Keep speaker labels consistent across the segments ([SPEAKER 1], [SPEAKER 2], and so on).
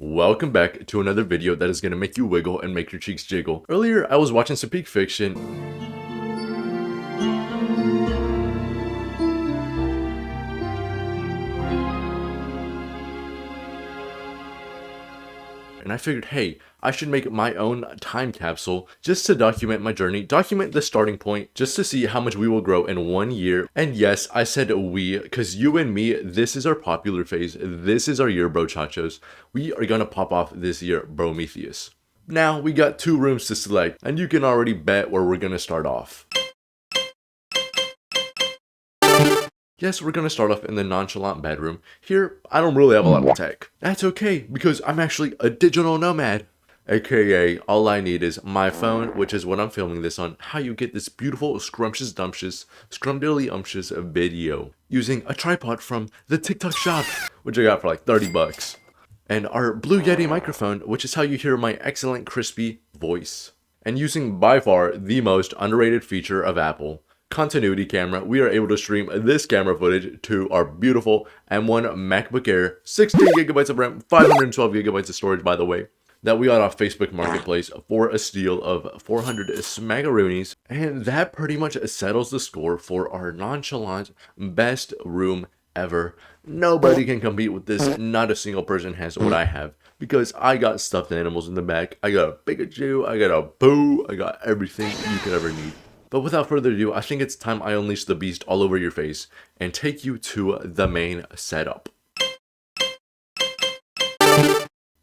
[SPEAKER 1] Welcome back to another video that is going to make you wiggle and make your cheeks jiggle. Earlier, I was watching some Peak Fiction. And I figured, hey, I should make my own time capsule just to document my journey, document the starting point, just to see how much we will grow in 1 year. And yes, I said we, because you and me, this is our popular phase. This is our year, bro chachos. We are going to pop off this year, Prometheus. Now, we got 2 rooms to select, and you can already bet where we're going to start off. Yes, we're going to start off in the nonchalant bedroom. Here, I don't really have a lot of tech. That's okay, because I'm actually a digital nomad. AKA, all I need is my phone, which is what I'm filming this on, how you get this beautiful, scrumptious video. Using a tripod from the TikTok shop, which I got for like 30 bucks. And our Blue Yeti microphone, which is how you hear my excellent, crispy voice. And using by far the most underrated feature of Apple, continuity camera, we are able to stream this camera footage to our beautiful M1 MacBook Air, 16GB of RAM, 512GB of storage, by the way, that we got off Facebook Marketplace for a steal of 400 smagaroonies. And that pretty much settles the score for our nonchalant best room ever. Nobody can compete with this. Not a single person has what I have, because I got stuffed animals in the back. I got a Pikachu, I got a Boo, I got everything you could ever need. But without further ado, I think it's time I unleash the beast all over your face and take you to the main setup.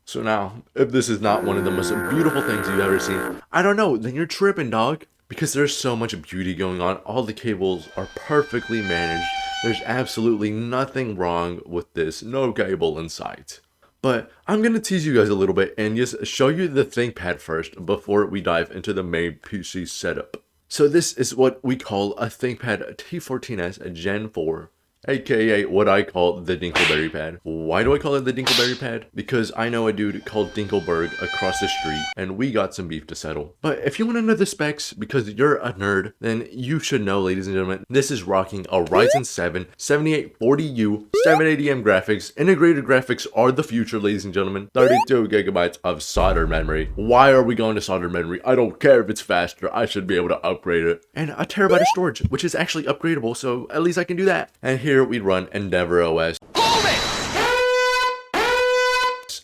[SPEAKER 1] So now, if this is not one of the most beautiful things you've ever seen, I don't know, then you're tripping, dog. Because there's so much beauty going on, all the cables are perfectly managed, there's absolutely nothing wrong with this, no cable in sight. But I'm going to tease you guys a little bit and just show you the ThinkPad first before we dive into the main PC setup. So this is what we call a ThinkPad T14S Gen 4, aka what I call the Dinkleberry pad. Why do I call it the Dinkleberry pad? Because I know a dude called Dinkleberg across the street, and we got some beef to settle. But if you want to know the specs, because you're a nerd, then you should know, ladies and gentlemen, this is rocking a Ryzen 7 7840U 780M graphics. Integrated graphics are the future, ladies and gentlemen. 32GB of soldered memory. Why are we going to soldered memory? I don't care if it's faster. I should be able to upgrade it. And a terabyte of storage, which is actually upgradable, so at least I can do that. And here we run Endeavor OS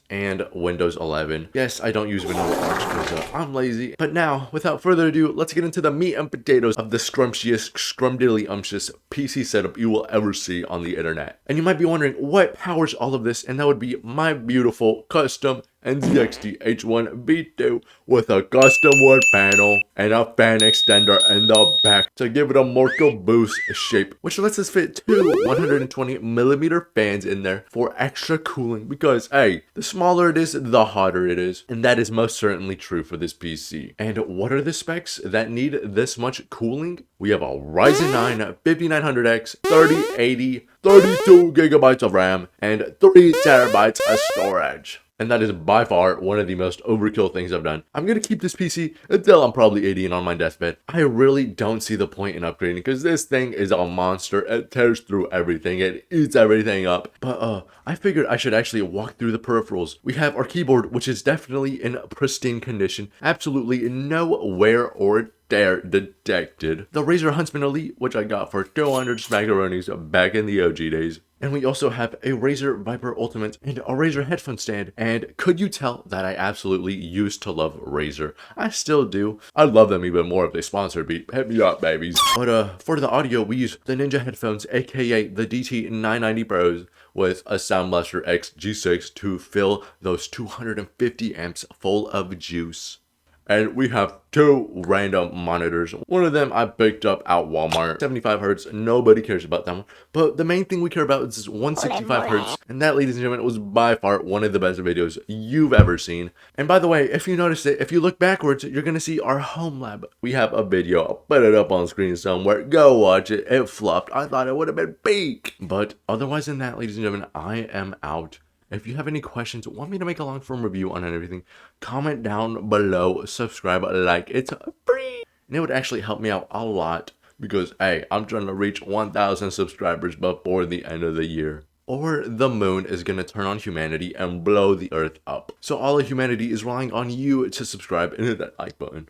[SPEAKER 1] and Windows 11. Yes, I don't use Vanilla Arch because I'm lazy. But now, without further ado, let's get into the meat and potatoes of the scrumptious PC setup you will ever see on the internet. And you might be wondering what powers all of this, and that would be my beautiful custom NZXT H1 V2 with a custom wood panel and a fan extender in the back to give it a more boost shape, which lets us fit 2 120mm fans in there for extra cooling, because hey, the smaller it is, the hotter it is, and that is most certainly true for this PC. And what are the specs that need this much cooling? We have a Ryzen 9 5900X 3080, 32GB of RAM, and 3TB of storage. And that is by far one of the most overkill things I've done. I'm going to keep this PC until I'm probably 80 and on my deathbed. I really don't see the point in upgrading, because this thing is a monster. It tears through everything. It eats everything up. But I figured I should actually walk through the peripherals. We have our keyboard, which is definitely in pristine condition. Absolutely no wear or tear detected. The Razer Huntsman Elite, which I got for 200 smagaroonies back in the OG days. And we also have a Razer Viper Ultimate and a Razer headphone stand. And could you tell that I absolutely used to love Razer? I still do. I'd love them even more if they sponsored me. Hit me up, babies. But for the audio, we use the Ninja headphones, aka the DT990 Pros, with a Sound Blaster X G6 to fill those 250 amps full of juice. And we have 2 random monitors. One of them I picked up at Walmart. 75Hz, nobody cares about that one. But the main thing we care about is this 165Hz. And that, ladies and gentlemen, was by far one of the best videos you've ever seen. And by the way, if you notice it, if you look backwards, you're going to see our home lab. We have a video. I'll put it up on screen somewhere. Go watch it. It flopped. I thought it would have been peak. But otherwise than that, ladies and gentlemen, I am out. If you have any questions, want me to make a long-form review on everything, comment down below, subscribe, like, it's free. And it would actually help me out a lot, because, hey, I'm trying to reach 1,000 subscribers before the end of the year. or the moon is gonna turn on humanity and blow the earth up. So all of humanity is relying on you to subscribe and hit that like button.